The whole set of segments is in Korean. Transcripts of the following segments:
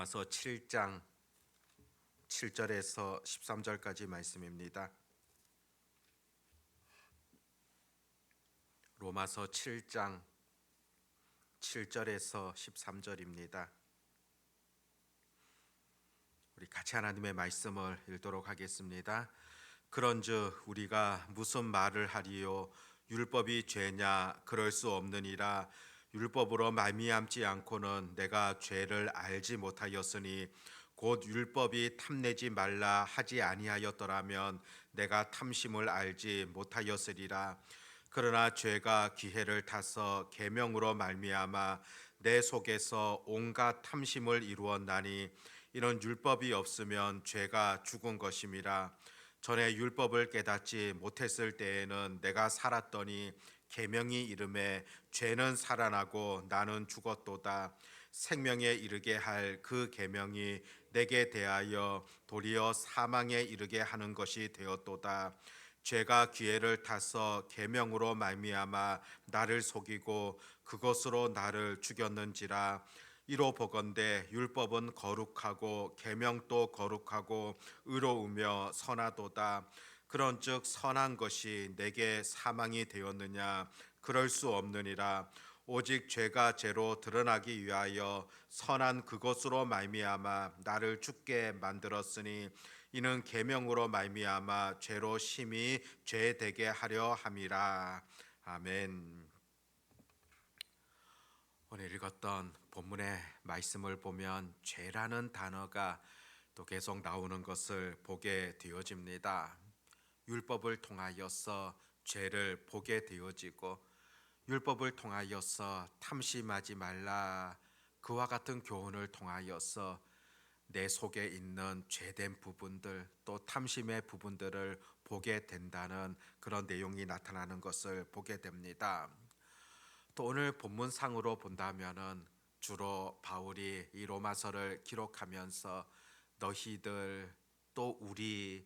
로마서 7장 7절에서 13절까지 말씀입니다. 로마서 7장 7절에서 13절입니다. 우리 같이 하나님의 말씀을 읽도록 하겠습니다. 그런즉 우리가 무슨 말을 하리요? 율법이 죄냐? 그럴 수 없느니라. 율법으로 말미암지 않고는 내가 죄를 알지 못하였으니 곧 율법이 탐내지 말라 하지 아니하였더라면 내가 탐심을 알지 못하였으리라. 그러나 죄가 기회를 타서 계명으로 말미암아 내 속에서 온갖 탐심을 이루었나니 이런 율법이 없으면 죄가 죽은 것임이라. 전에 율법을 깨닫지 못했을 때에는 내가 살았더니 계명이 이르매 죄는 살아나고 나는 죽었도다. 생명에 이르게 할 그 계명이 내게 대하여 도리어 사망에 이르게 하는 것이 되었도다. 죄가 기회를 타서 계명으로 말미암아 나를 속이고 그것으로 나를 죽였는지라. 이로 보건대 율법은 거룩하고 계명도 거룩하고 의로우며 선하도다. 그런즉 선한 것이 내게 사망이 되었느냐? 그럴 수 없느니라. 오직 죄가 죄로 드러나기 위하여 선한 그것으로 말미암아 나를 죽게 만들었으니 이는 계명으로 말미암아 죄로 심히 죄되게 하려 함이라. 아멘. 오늘 읽었던 본문의 말씀을 보면 죄라는 단어가 또 계속 나오는 것을 보게 되어집니다. 율법을 통하여서 죄를 보게 되어지고 율법을 통하여서 탐심하지 말라, 그와 같은 교훈을 통하여서 내 속에 있는 죄된 부분들 또 탐심의 부분들을 보게 된다는 그런 내용이 나타나는 것을 보게 됩니다. 또 오늘 본문상으로 본다면은 주로 바울이 이 로마서를 기록하면서 너희들 또 우리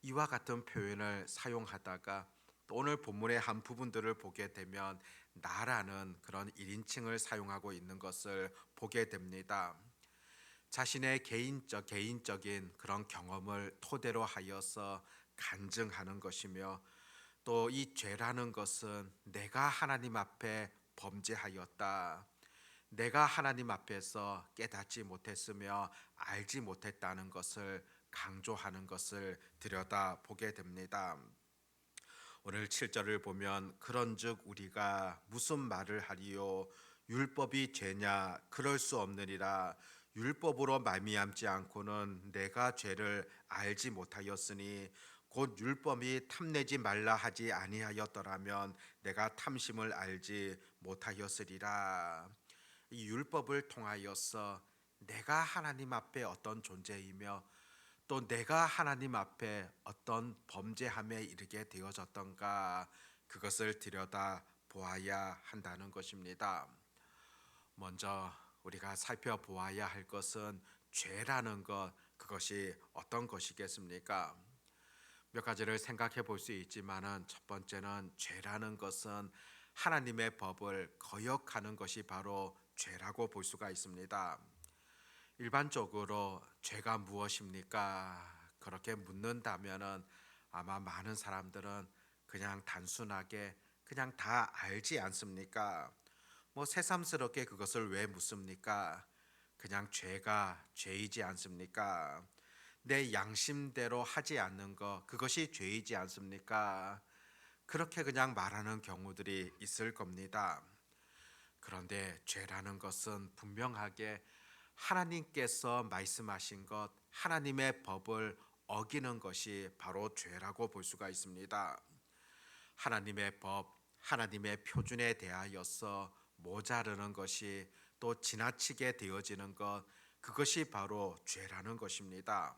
이와 같은 표현을 사용하다가 또 오늘 본문의 한 부분들을 보게 되면 나라는 그런 1인칭을 사용하고 있는 것을 보게 됩니다. 자신의 개인적인 그런 경험을 토대로 하여서 간증하는 것이며 또 이 죄라는 것은 내가 하나님 앞에 범죄하였다, 내가 하나님 앞에서 깨닫지 못했으며 알지 못했다는 것을 강조하는 것을 들여다보게 됩니다. 오늘 7절을 보면 그런즉 우리가 무슨 말을 하리요? 율법이 죄냐? 그럴 수 없느니라. 율법으로 말미암지 않고는 내가 죄를 알지 못하였으니 곧 율법이 탐내지 말라 하지 아니하였더라면 내가 탐심을 알지 못하였으리라. 이 율법을 통하여서 내가 하나님 앞에 어떤 존재이며 또 내가 하나님 앞에 어떤 범죄함에 이르게 되어졌던가, 그것을 들여다 보아야 한다는 것입니다. 먼저 우리가 살펴보아야 할 것은 죄라는 것, 그것이 어떤 것이겠습니까? 몇 가지를 생각해 볼 수 있지만은 첫 번째는 죄라는 것은 하나님의 법을 거역하는 것이 바로 죄라고 볼 수가 있습니다. 일반적으로 죄가 무엇입니까? 그렇게 묻는다면은 아마 많은 사람들은 그냥 단순하게 그냥 다 알지 않습니까? 뭐 새삼스럽게 그것을 왜 묻습니까? 그냥 죄가 죄이지 않습니까? 내 양심대로 하지 않는 것, 그것이 죄이지 않습니까? 그렇게 그냥 말하는 경우들이 있을 겁니다. 그런데 죄라는 것은 분명하게 하나님께서 말씀하신 것, 하나님의 법을 어기는 것이 바로 죄라고 볼 수가 있습니다. 하나님의 법, 하나님의 표준에 대하여서 모자르는 것이 또 지나치게 되어지는 것, 그것이 바로 죄라는 것입니다.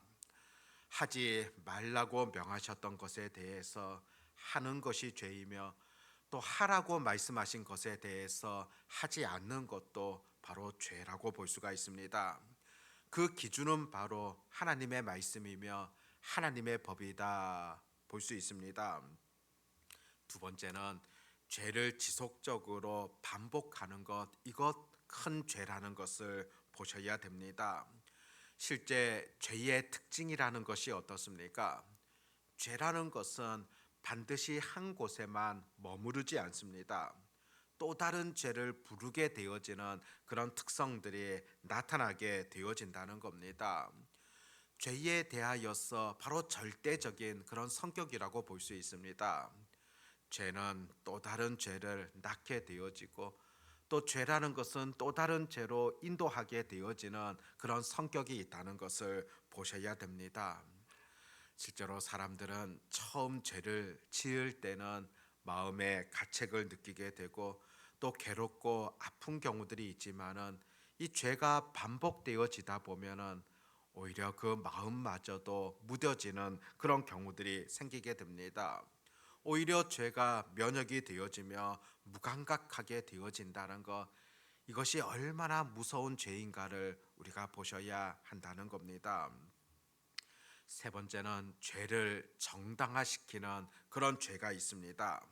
하지 말라고 명하셨던 것에 대해서 하는 것이 죄이며 또 하라고 말씀하신 것에 대해서 하지 않는 것도 바로 죄라고 볼 수가 있습니다. 그 기준은 바로 하나님의 말씀이며 하나님의 법이다 볼 수 있습니다. 두 번째는 죄를 지속적으로 반복하는 것, 이것 큰 죄라는 것을 보셔야 됩니다. 실제 죄의 특징이라는 것이 어떻습니까? 죄라는 것은 반드시 한 곳에만 머무르지 않습니다. 또 다른 죄를 부르게 되어지는 그런 특성들이 나타나게 되어진다는 겁니다. 죄에 대하여서 바로 절대적인 그런 성격이라고 볼 수 있습니다. 죄는 또 다른 죄를 낳게 되어지고 또 죄라는 것은 또 다른 죄로 인도하게 되어지는 그런 성격이 있다는 것을 보셔야 됩니다. 실제로 사람들은 처음 죄를 지을 때는 마음의 가책을 느끼게 되고 또 괴롭고 아픈 경우들이 있지만은 이 죄가 반복되어지다 보면은 오히려 그 마음마저도 무뎌지는 그런 경우들이 생기게 됩니다. 오히려 죄가 면역이 되어지며 무감각하게 되어진다는 것, 이것이 얼마나 무서운 죄인가를 우리가 보셔야 한다는 겁니다. 세 번째는 죄를 정당화시키는 그런 죄가 있습니다.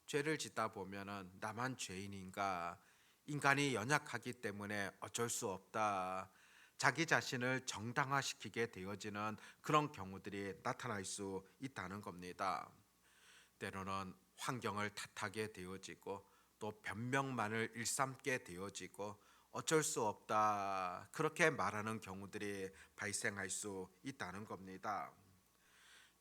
죄를 짓다 보면은 나만 죄인인가? 인간이 연약하기 때문에 어쩔 수 없다. 자기 자신을 정당화시키게 되어지는 그런 경우들이 나타날 수 있다는 겁니다. 때로는 환경을 탓하게 되어지고 또 변명만을 일삼게 되어지고 어쩔 수 없다 그렇게 말하는 경우들이 발생할 수 있다는 겁니다.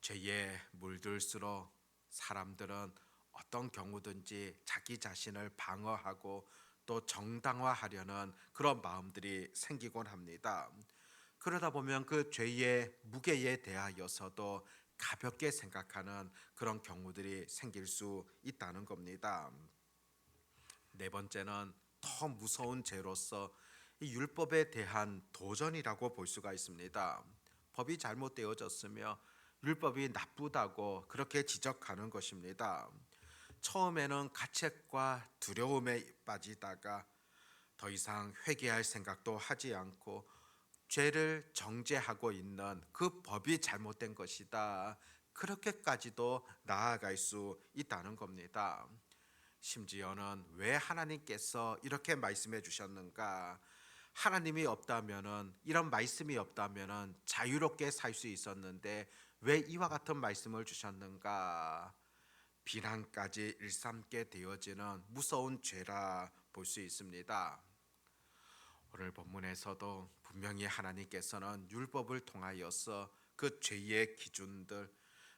죄에 물들수록 사람들은 어떤 경우든지 자기 자신을 방어하고 또 정당화하려는 그런 마음들이 생기곤 합니다. 그러다 보면 그 죄의 무게에 대하여서도 가볍게 생각하는 그런 경우들이 생길 수 있다는 겁니다. 네 번째는 더 무서운 죄로서 이 율법에 대한 도전이라고 볼 수가 있습니다. 법이 잘못되어졌으며 율법이 나쁘다고 그렇게 지적하는 것입니다. 처음에는 가책과 두려움에 빠지다가 더 이상 회개할 생각도 하지 않고 죄를 정죄하고 있는 그 법이 잘못된 것이다. 그렇게까지도 나아갈 수 있다는 겁니다. 심지어는 왜 하나님께서 이렇게 말씀해 주셨는가? 하나님이 없다면은 이런 말씀이 없다면은 자유롭게 살 수 있었는데 왜 이와 같은 말씀을 주셨는가? 비난까지 일삼게 되어지는 무서운 죄라 볼 수 있습니다. 오늘 본문에서도 분명히 하나님께서는 율법을 통하여서 그 죄의 기준들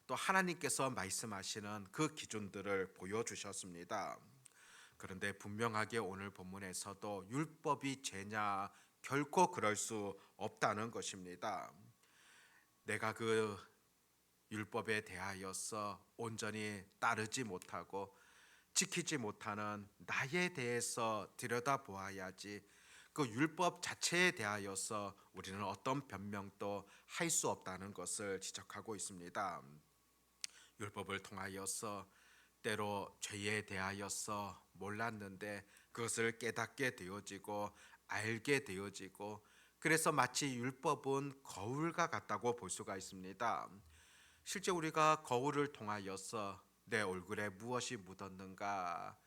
또 하나님께서 말씀하시는 그 기준들을 보여주셨습니다. 그런데 분명하게 오늘 본문에서도 율법이 죄냐 결코 그럴 수 없다는 것입니다. 내가 그 율법에 대하여서 온전히 따르지 못하고 지키지 못하는 나에 대해서 들여다보아야지 그 율법 자체에 대하여서 우리는 어떤 변명도 할 수 없다는 것을 지적하고 있습니다. 율법을 통하여서 때로 죄에 대하여서 몰랐는데 그것을 깨닫게 되어지고 알게 되어지고 그래서 마치 율법은 거울과 같다고 볼 수가 있습니다. 실제 우리가 거울을 통하여서 내 얼굴에 무엇이 묻었는가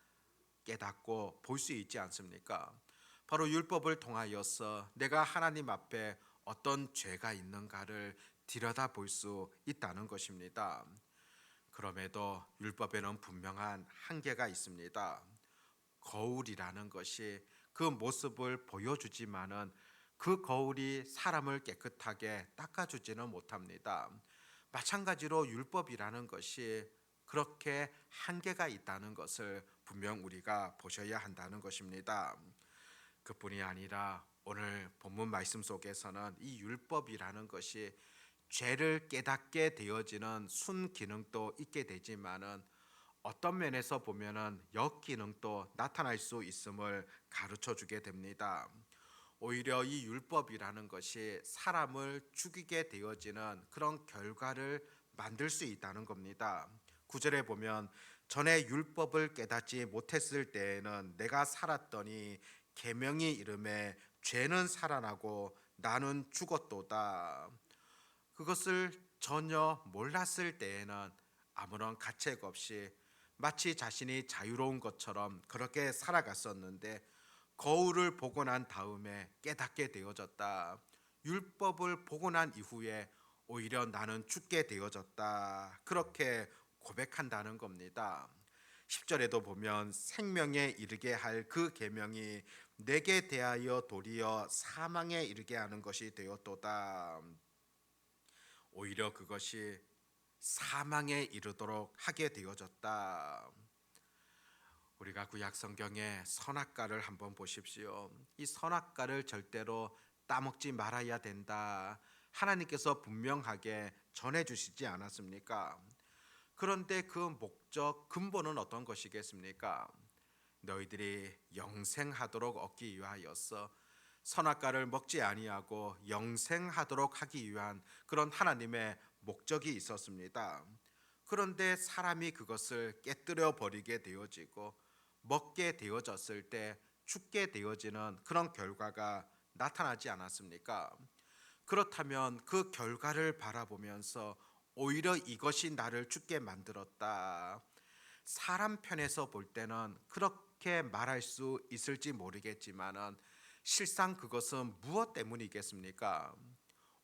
깨닫고 볼 수 있지 않습니까? 바로 율법을 통하여서 내가 하나님 앞에 어떤 죄가 있는가를 들여다볼 수 있다는 것입니다. 그럼에도 율법에는 분명한 한계가 있습니다. 거울이라는 것이 그 모습을 보여주지만은 그 거울이 사람을 깨끗하게 닦아주지는 못합니다. 마찬가지로 율법이라는 것이 그렇게 한계가 있다는 것을 분명 우리가 보셔야 한다는 것입니다. 그뿐이 아니라 오늘 본문 말씀 속에서는 이 율법이라는 것이 죄를 깨닫게 되어지는 순기능도 있게 되지만은 어떤 면에서 보면은 역기능도 나타날 수 있음을 가르쳐 주게 됩니다. 오히려 이 율법이라는 것이 사람을 죽이게 되어지는 그런 결과를 만들 수 있다는 겁니다. 구절에 보면 전에 율법을 깨닫지 못했을 때에는 내가 살았더니 계명이 이름에 죄는 살아나고 나는 죽었도다. 그것을 전혀 몰랐을 때에는 아무런 가책 없이 마치 자신이 자유로운 것처럼 그렇게 살아갔었는데 거울을 보고 난 다음에 깨닫게 되어졌다. 율법을 보고 난 이후에 오히려 나는 죽게 되어졌다. 그렇게 고백한다는 겁니다. 10절에도 보면 생명에 이르게 할 그 계명이 내게 대하여 도리어 사망에 이르게 하는 것이 되었도다. 오히려 그것이 사망에 이르도록 하게 되어졌다. 우리가 구약 성경의 선악과를 한번 보십시오. 이 선악과를 절대로 따먹지 말아야 된다. 하나님께서 분명하게 전해 주시지 않았습니까? 그런데 그 목적 근본은 어떤 것이겠습니까? 너희들이 영생하도록 얻기 위하여서 선악과를 먹지 아니하고 영생하도록 하기 위한 그런 하나님의 목적이 있었습니다. 그런데 사람이 그것을 깨뜨려 버리게 되어지고 먹게 되어졌을 때 죽게 되어지는 그런 결과가 나타나지 않았습니까? 그렇다면 그 결과를 바라보면서 오히려 이것이 나를 죽게 만들었다. 사람 편에서 볼 때는 그렇게 말할 수 있을지 모르겠지만은 실상 그것은 무엇 때문이겠습니까?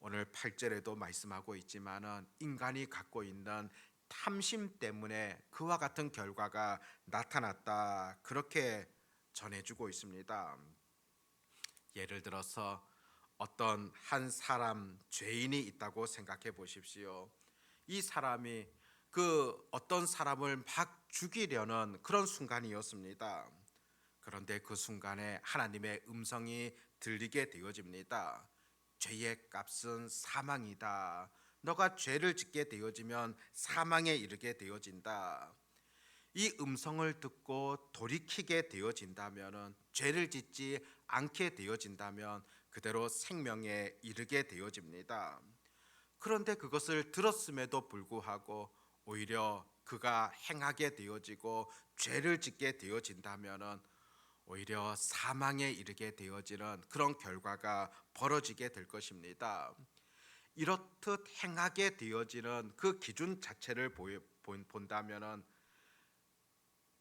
오늘 8절에도 말씀하고 있지만은 인간이 갖고 있는 탐심 때문에 그와 같은 결과가 나타났다. 그렇게 전해주고 있습니다. 예를 들어서 어떤 한 사람 죄인이 있다고 생각해 보십시오. 이 사람이 그 어떤 사람을 막 죽이려는 그런 순간이었습니다. 그런데 그 순간에 하나님의 음성이 들리게 되어집니다. 죄의 값은 사망이다. 너가 죄를 짓게 되어지면 사망에 이르게 되어진다. 이 음성을 듣고 돌이키게 되어진다면, 죄를 짓지 않게 되어진다면 그대로 생명에 이르게 되어집니다. 그런데 그것을 들었음에도 불구하고 오히려 그가 행하게 되어지고 죄를 짓게 되어진다면 오히려 사망에 이르게 되어지는 그런 결과가 벌어지게 될 것입니다. 이렇듯 행하게 되어지는 그 기준 자체를 본다면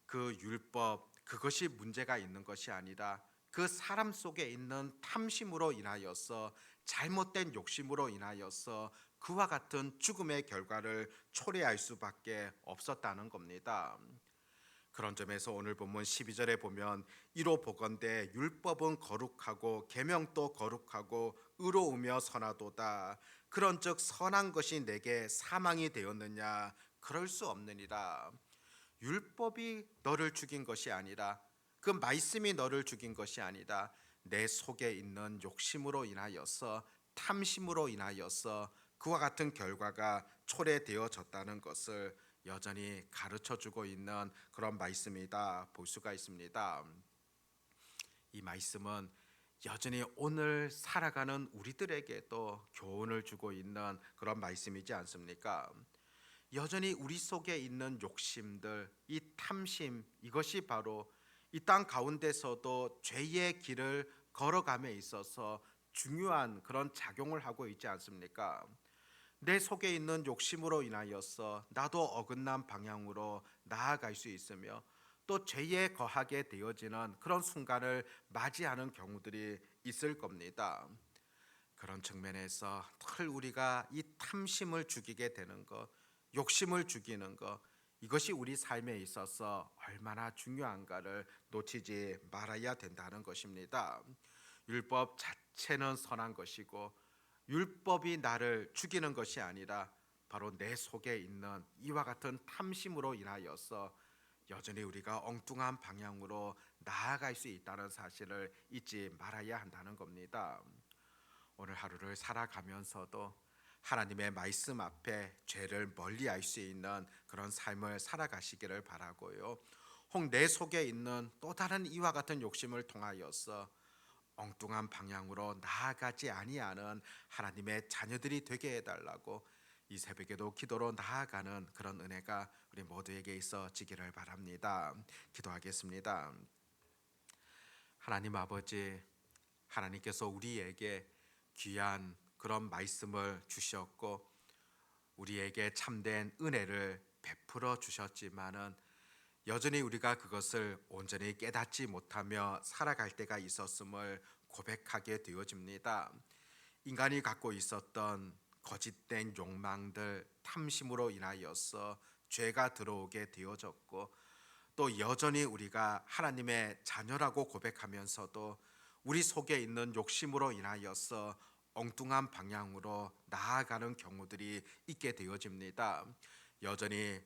그 율법 그것이 문제가 있는 것이 아니라 그 사람 속에 있는 탐심으로 인하여서 잘못된 욕심으로 인하여서 그와 같은 죽음의 결과를 초래할 수밖에 없었다는 겁니다. 그런 점에서 오늘 본문 12절에 보면 이로 보건대 율법은 거룩하고 계명도 거룩하고 의로우며 선하도다. 그런즉 선한 것이 내게 사망이 되었느냐? 그럴 수 없느니라. 율법이 너를 죽인 것이 아니라 그 말씀이 너를 죽인 것이 아니라 내 속에 있는 욕심으로 인하여서 탐심으로 인하여서 그와 같은 결과가 초래되어졌다는 것을 여전히 가르쳐 주고 있는 그런 말씀이다 볼 수가 있습니다. 이 말씀은 여전히 오늘 살아가는 우리들에게도 교훈을 주고 있는 그런 말씀이지 않습니까? 여전히 우리 속에 있는 욕심들, 이 탐심, 이것이 바로 이 땅 가운데서도 죄의 길을 걸어감에 있어서 중요한 그런 작용을 하고 있지 않습니까? 내 속에 있는 욕심으로 인하여서 나도 어긋난 방향으로 나아갈 수 있으며 또 죄에 거하게 되어지는 그런 순간을 맞이하는 경우들이 있을 겁니다. 그런 측면에서 늘 우리가 이 탐심을 죽이게 되는 것, 욕심을 죽이는 것, 이것이 우리 삶에 있어서 얼마나 중요한가를 놓치지 말아야 된다는 것입니다. 율법 자체는 선한 것이고 율법이 나를 죽이는 것이 아니라 바로 내 속에 있는 이와 같은 탐심으로 인하여서 여전히 우리가 엉뚱한 방향으로 나아갈 수 있다는 사실을 잊지 말아야 한다는 겁니다. 오늘 하루를 살아가면서도 하나님의 말씀 앞에 죄를 멀리할 수 있는 그런 삶을 살아가시기를 바라고요. 혹 내 속에 있는 또 다른 이와 같은 욕심을 통하여서 엉뚱한 방향으로 나아가지 아니하는 하나님의 자녀들이 되게 해달라고 이 새벽에도 기도로 나아가는 그런 은혜가 우리 모두에게 있어지기를 바랍니다. 기도하겠습니다. 하나님 아버지, 하나님께서 우리에게 귀한 그런 말씀을 주셨고 우리에게 참된 은혜를 베풀어 주셨지만은 여전히 우리가 그것을 온전히 깨닫지 못하며 살아갈 때가 있었음을 고백하게 되어집니다. 인간이 갖고 있었던 거짓된 욕망들, 탐심으로 인하여서 죄가 들어오게 되어졌고, 또 여전히 우리가 하나님의 자녀라고 고백하면서도 우리 속에 있는 욕심으로 인하여서 엉뚱한 방향으로 나아가는 경우들이 있게 되어집니다. 여전히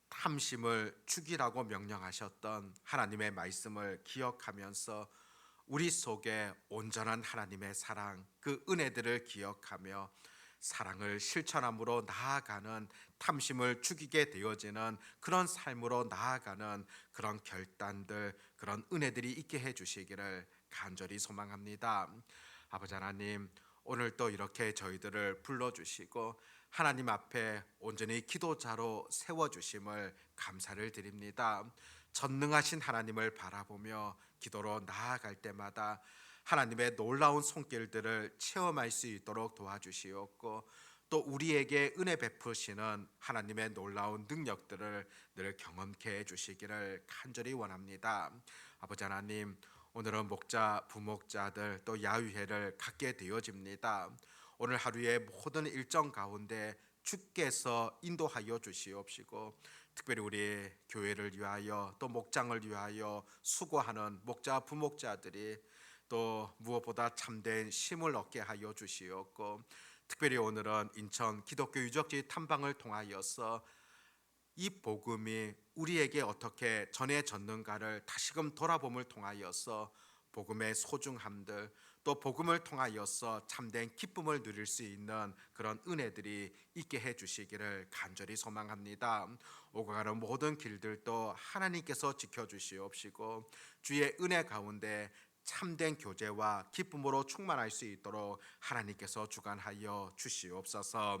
탐심을 죽이라고 명령하셨던 하나님의 말씀을 기억하면서 우리 속에 온전한 하나님의 사랑, 그 은혜들을 기억하며 사랑을 실천함으로 나아가는, 탐심을 죽이게 되어지는 그런 삶으로 나아가는 그런 결단들, 그런 은혜들이 있게 해 주시기를 간절히 소망합니다. 아버지 하나님, 오늘 또 이렇게 저희들을 불러주시고 하나님 앞에 온전히 기도자로 세워주심을 감사를 드립니다. 전능하신 하나님을 바라보며 기도로 나아갈 때마다 하나님의 놀라운 손길들을 체험할 수 있도록 도와주시옵고, 또 우리에게 은혜 베푸시는 하나님의 놀라운 능력들을 늘 경험케 해주시기를 간절히 원합니다. 아버지 하나님, 오늘은 목자, 부목자들 또 야유회를 갖게 되어집니다. 오늘 하루의 모든 일정 가운데 주께서 인도하여 주시옵시고, 특별히 우리 교회를 위하여 또 목장을 위하여 수고하는 목자, 부목자들이 또 무엇보다 참된 힘을 얻게 하여 주시옵고, 특별히 오늘은 인천 기독교 유적지 탐방을 통하여서 이 복음이 우리에게 어떻게 전해졌는가를 다시금 돌아봄을 통하여서 복음의 소중함들, 또 복음을 통하여서 참된 기쁨을 누릴 수 있는 그런 은혜들이 있게 해 주시기를 간절히 소망합니다. 오고 가는 모든 길들도 하나님께서 지켜주시옵시고, 주의 은혜 가운데 참된 교제와 기쁨으로 충만할 수 있도록 하나님께서 주관하여 주시옵소서.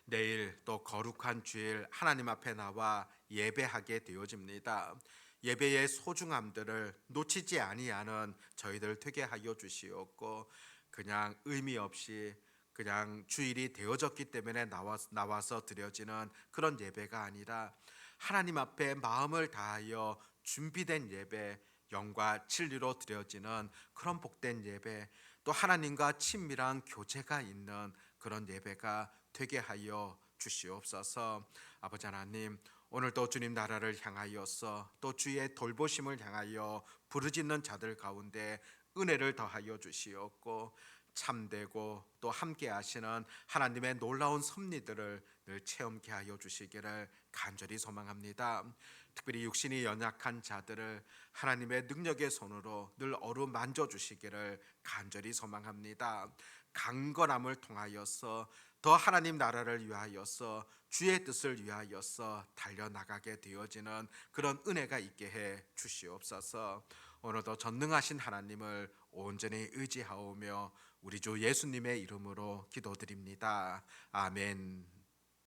내일 또 거룩한 주일 하나님 앞에 나와 예배하게 되어집니다. 예배의 소중함들을 놓치지 아니하는 저희들 되게 하여 주시옵고, 그냥 의미 없이 그냥 주일이 되어졌기 때문에 나와서 드려지는 그런 예배가 아니라 하나님 앞에 마음을 다하여 준비된 예배, 영과 진리로 드려지는 그런 복된 예배, 또 하나님과 친밀한 교제가 있는 그런 예배가 되게 하여 주시옵소서. 아버지 하나님, 오늘도 주님 나라를 향하여서 또 주의 돌보심을 향하여 부르짖는 자들 가운데 은혜를 더하여 주시옵고, 참되고 또 함께 하시는 하나님의 놀라운 섭리들을 늘 체험케 하여 주시기를 간절히 소망합니다. 특별히 육신이 연약한 자들을 하나님의 능력의 손으로 늘 어루만져 주시기를 간절히 소망합니다. 강건함을 통하여서 더 하나님 나라를 위하여서 주의 뜻을 위하여서 달려나가게 되어지는 그런 은혜가 있게 해 주시옵소서. 오늘도 전능하신 하나님을 온전히 의지하오며 우리 주 예수님의 이름으로 기도드립니다. 아멘.